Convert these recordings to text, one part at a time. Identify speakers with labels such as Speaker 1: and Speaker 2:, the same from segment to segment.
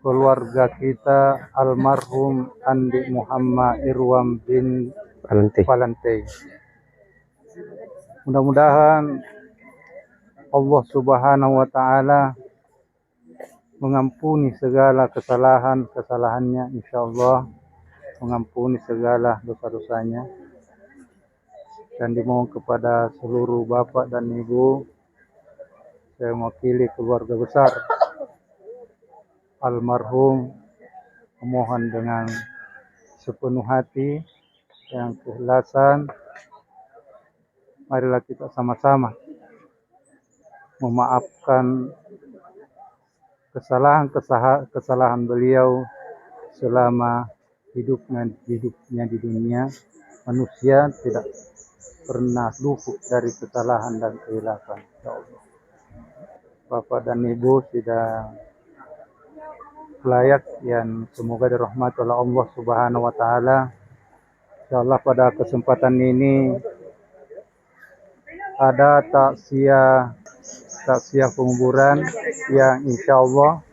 Speaker 1: keluarga kita almarhum Andi Muhammad Irwan bin Valente. Mudah-mudahan Allah Subhanahu wa taala mengampuni segala kesalahannya, insyaallah mengampuni segala dosa-dosanya, dan dimohon kepada seluruh bapak dan ibu, saya mewakili keluarga besar almarhum memohon dengan sepenuh hati yang keikhlasan, marilah kita sama-sama memaafkan kesalahan beliau selama hidupnya di dunia. Manusia tidak pernah luput dari kesalahan dan kehilapan, insyaallah. Bapak dan Ibu sudah layak yang semoga dirahmati oleh Allah Subhanahu wa taala. Insyaallah pada kesempatan ini ada takziah penguburan yang insyaallah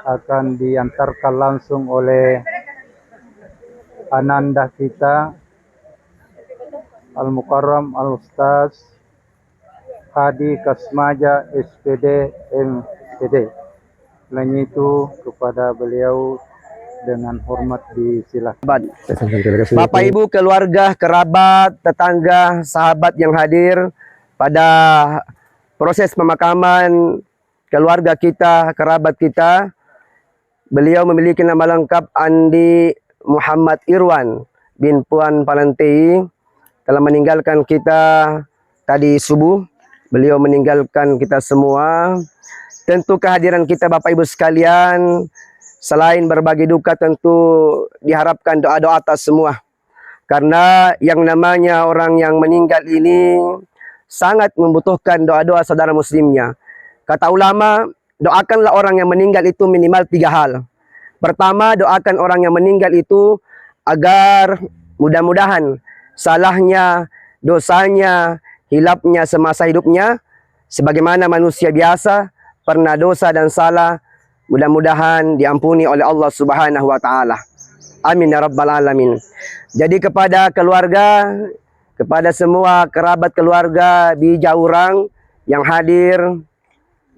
Speaker 1: akan diantarkan langsung oleh ananda kita Al-Mukarram Al-Ustaz Hadi Kasmaja SPD MPD. Selain itu kepada beliau dengan hormat disilakan.
Speaker 2: Bapak Ibu, keluarga, kerabat, tetangga, sahabat yang hadir pada proses pemakaman keluarga kita, kerabat kita. Beliau memiliki nama lengkap Andi Muhammad Irwan bin Puan Valente, telah meninggalkan kita tadi subuh. Beliau meninggalkan kita semua. Tentu kehadiran kita Bapak Ibu sekalian, selain berbagi duka, tentu diharapkan doa-doa atas semua. Karena yang namanya orang yang meninggal ini sangat membutuhkan doa-doa saudara muslimnya. Kata ulama, doakanlah orang yang meninggal itu minimal 3 hal. Pertama, doakan orang yang meninggal itu agar mudah-mudahan salahnya, dosanya, hilapnya semasa hidupnya, sebagaimana manusia biasa, pernah dosa dan salah, mudah-mudahan diampuni oleh Allah Subhanahu wa taala. Amin ya rabbal alamin. Jadi kepada keluarga, kepada semua kerabat keluarga di Jauhrang yang hadir,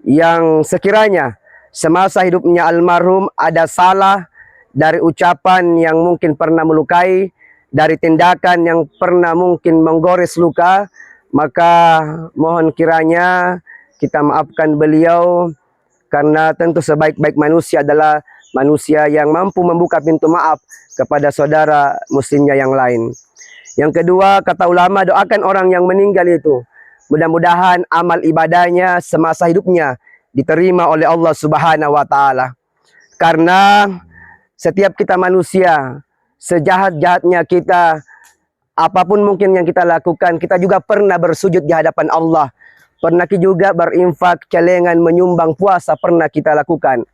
Speaker 2: yang sekiranya semasa hidupnya almarhum ada salah dari ucapan yang mungkin pernah melukai, dari tindakan yang pernah mungkin menggores luka, maka mohon kiranya kita maafkan beliau, karena tentu sebaik-baik manusia adalah manusia yang mampu membuka pintu maaf kepada saudara muslimnya yang lain. Yang kedua, kata ulama, doakan orang yang meninggal itu, mudah-mudahan amal ibadahnya semasa hidupnya diterima oleh Allah Subhanahu wa taala. Karena setiap kita manusia, sejahat-jahatnya kita, apapun mungkin yang kita lakukan, kita juga pernah bersujud di hadapan Allah. Pernah juga berinfak, celengan, menyumbang, puasa pernah kita lakukan.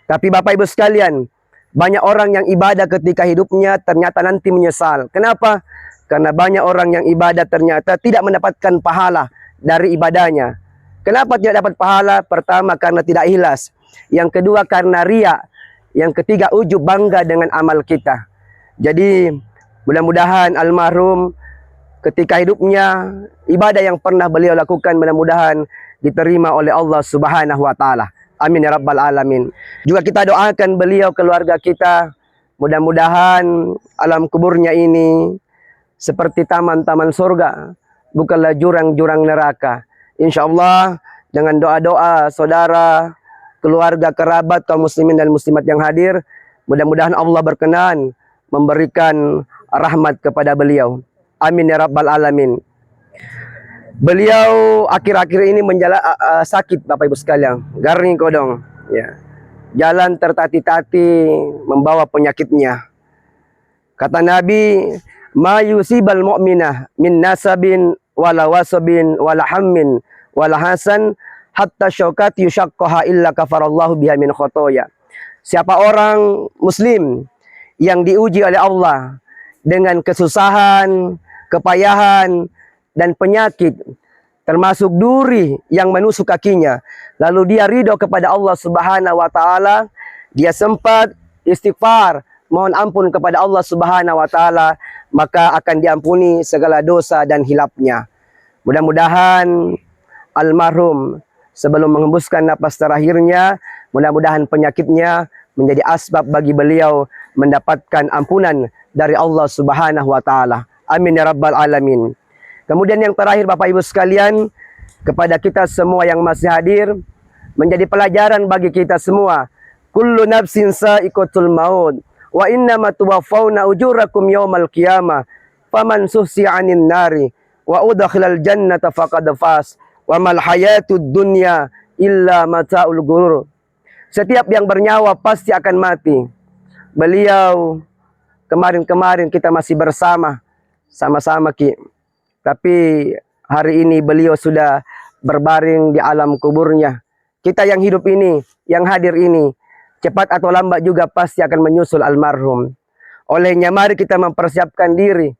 Speaker 2: Tapi Bapak Ibu sekalian, banyak orang yang ibadah ketika hidupnya ternyata nanti menyesal. Kenapa? Karena banyak orang yang ibadah ternyata tidak mendapatkan pahala dari ibadahnya. Kenapa tidak dapat pahala? Pertama, karena tidak ikhlas. Yang kedua, karena riya. Yang ketiga, ujub, bangga dengan amal kita. Jadi mudah-mudahan almarhum ketika hidupnya, ibadah yang pernah beliau lakukan mudah-mudahan diterima oleh Allah Subhanahu wa taala. Amin ya rabbal alamin. Juga kita doakan beliau, keluarga kita, mudah-mudahan alam kuburnya ini seperti taman-taman surga, bukanlah jurang-jurang neraka. Insyaallah dengan doa-doa saudara, keluarga, kerabat, kaum muslimin dan muslimat yang hadir, mudah-mudahan Allah berkenan memberikan rahmat kepada beliau. Amin ya rabbal alamin. Beliau akhir-akhir ini sakit Bapak Ibu sekalian, garing kodong, ya. Jalan tertati-tati membawa penyakitnya. Kata Nabi, ma yusibal mu'minah min nasabin wala wasabin wala hammin wala hasan hatta syaukat yushaqqaha illa kafarallahu biha min khotoya. Siapa orang muslim yang diuji oleh Allah dengan kesusahan, kepayahan, dan penyakit, termasuk duri yang menusuk kakinya, lalu dia ridho kepada Allah Subhanahu wa taala, dia sempat istighfar, mohon ampun kepada Allah Subhanahu wa taala, maka akan diampuni segala dosa dan hilapnya. Mudah-mudahan almarhum sebelum menghembuskan napas terakhirnya, mudah-mudahan penyakitnya menjadi asbab bagi beliau mendapatkan ampunan dari Allah Subhanahu wa taala. Amin ya rabbal alamin. Kemudian yang terakhir Bapak Ibu sekalian, kepada kita semua yang masih hadir, menjadi pelajaran bagi kita semua. Kullu nafsin sa'iqatul maut wa innama tuwaffawna ujurakum yaumal qiyamah. Faman suhsiya 'anil nari wa udkhilal jannata faqad faz wa mal hayatud dunya illa mata'ul ghurur. Setiap yang bernyawa pasti akan mati. Beliau kemarin-kemarin kita masih bersama, sama-sama Ki. Tapi hari ini beliau sudah berbaring di alam kuburnya. Kita yang hidup ini, yang hadir ini, cepat atau lambat juga pasti akan menyusul almarhum. Olehnya mari kita mempersiapkan diri,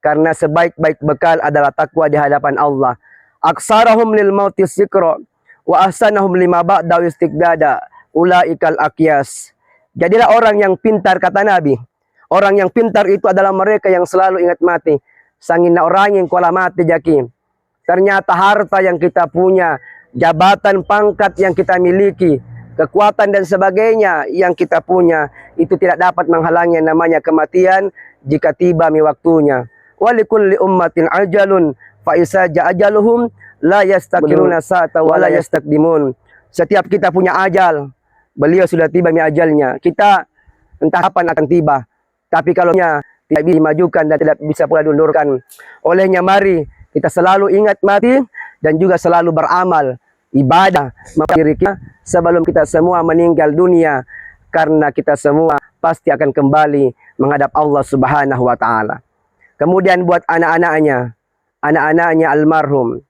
Speaker 2: karena sebaik-baik bekal adalah takwa di hadapan Allah. Aksarahum lil mauti sikra wa ahsanahum lima ba'da istiqdada ulaikal aqyas. Jadilah orang yang pintar, kata Nabi. Orang yang pintar itu adalah mereka yang selalu ingat mati. Sangin na orang yang kuala mati jaki. Ternyata harta yang kita punya, jabatan pangkat yang kita miliki, kekuatan dan sebagainya yang kita punya, itu tidak dapat menghalangi yang namanya kematian jika tiba mi waktunya. Walikulli ummatin ajalun fa isa ajaluhum la yastakiruna sa'ata wa la yastakdimun. Setiap kita punya ajal. Beliau sudah tiba mi ajalnya. Kita entah kapan akan tiba. Tapi kalau tidak bisa dimajukan dan tidak bisa pula diundurkan. Olehnya mari kita selalu ingat mati dan juga selalu beramal ibadah diri kita sebelum kita semua meninggal dunia, karena kita semua pasti akan kembali menghadap Allah Subhanahu wa taala. Kemudian buat anak-anaknya almarhum,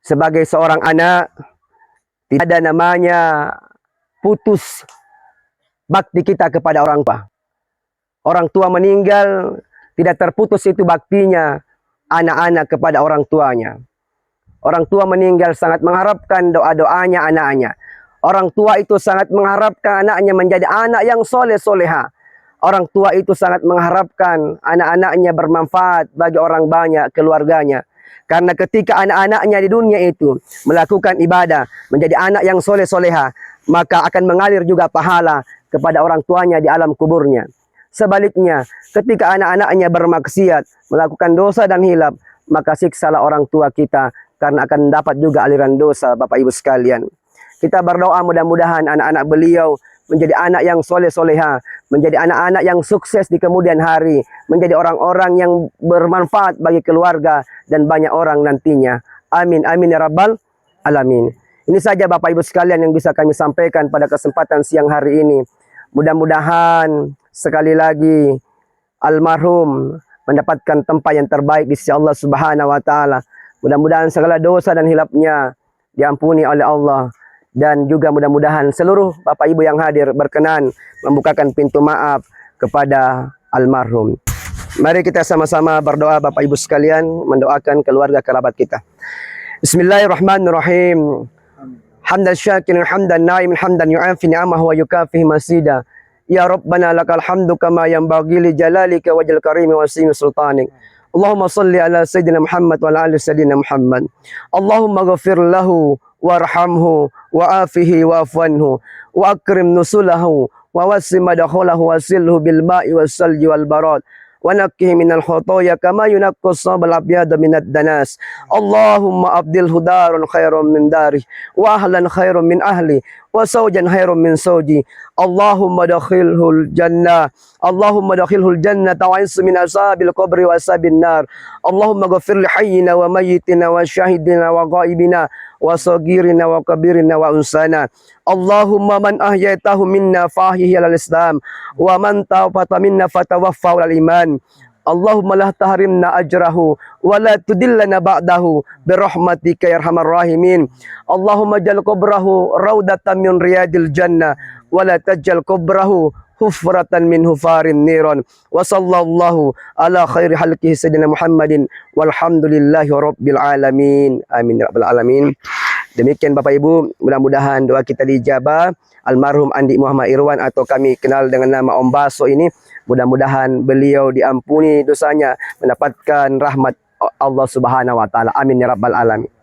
Speaker 2: sebagai seorang anak tidak ada namanya putus bakti kita kepada orang tua. Orang tua meninggal, tidak terputus itu baktinya anak-anak kepada orang tuanya. Orang tua meninggal sangat mengharapkan doa-doanya anaknya. Orang tua itu sangat mengharapkan anaknya menjadi anak yang soleh-soleha. Orang tua itu sangat mengharapkan anak-anaknya bermanfaat bagi orang banyak, keluarganya. Karena ketika anak-anaknya di dunia itu melakukan ibadah, menjadi anak yang soleh-soleha, maka akan mengalir juga pahala kepada orang tuanya di alam kuburnya. Sebaliknya, ketika anak-anaknya bermaksiat, melakukan dosa dan hilap, maka siksalah orang tua kita, karena akan dapat juga aliran dosa, Bapak Ibu sekalian. Kita berdoa mudah-mudahan anak-anak beliau menjadi anak yang soleh-soleha, menjadi anak-anak yang sukses di kemudian hari, menjadi orang-orang yang bermanfaat bagi keluarga dan banyak orang nantinya. Amin, amin ya rabbal alamin. Ini saja Bapak Ibu sekalian yang bisa kami sampaikan pada kesempatan siang hari ini. Mudah-mudahan sekali lagi almarhum mendapatkan tempat yang terbaik di sisi Allah Subhanahu wa taala. Mudah-mudahan segala dosa dan hilapnya diampuni oleh Allah, dan juga mudah-mudahan seluruh Bapak Ibu yang hadir berkenan membukakan pintu maaf kepada almarhum. Mari kita sama-sama berdoa Bapak Ibu sekalian, mendoakan keluarga kerabat kita. Bismillahirrahmanirrahim. Hamdan syakirin, hamdan naim, hamdan yu'afi ni'amahu wa yukafihi masida. Ya Rabbana lakal hamdu kama yanbaghi li jalalika wajhil karimi wa simi sultanik. Allahumma salli ala Sayyidina Muhammad wa ala ali Sayyidina Muhammad. Allahumma ghafir lahu warhamhu wa afihi wa afanhu wa akrim nusulahu wa wasi madakhulahu wa silhu bil ma'i was salji wal barad wa nakkihi minal khotoya kama yunakku sabal abyada minad danas. Allahumma abdilhu darun khairum min dari wa ahlan khairum min ahli wa zawjan khairum min zawji. Allahumma dakhilhul jannah, Allahumma dakhilhul jannata wa ismi min asabil qabri wa asabin nar. Allahumma ghafir li hayyina wa mayyitina wa syahidina wa ghaibina wa sagirina wa kabirina wa unsana. Allahumma man ahyaitahu minna fahihi alal islam wa man tawfata minna fatawaffa alal iman. Allahumma la tahrimna ajrahu wa la tudillana ba'dahu birahmatika ya arhamar rahimin. Allahumma jal qabrahu raudatan min riyadil jannah wa la tajal qabrahu hufratan min hufarin niran. Wa sallallahu ala khairi halqihi sayyidina Muhammadin walhamdulillahi rabbil alamin. Amin ya rabbal alamin. Demikian Bapak Ibu, mudah-mudahan doa kita dijabah. Almarhum Andi Muhammad Irwan atau kami kenal dengan nama Om Baso ini, mudah-mudahan beliau diampuni dosanya, mendapatkan rahmat Allah Subhanahu wa taala. Amin ya rabbal alamin.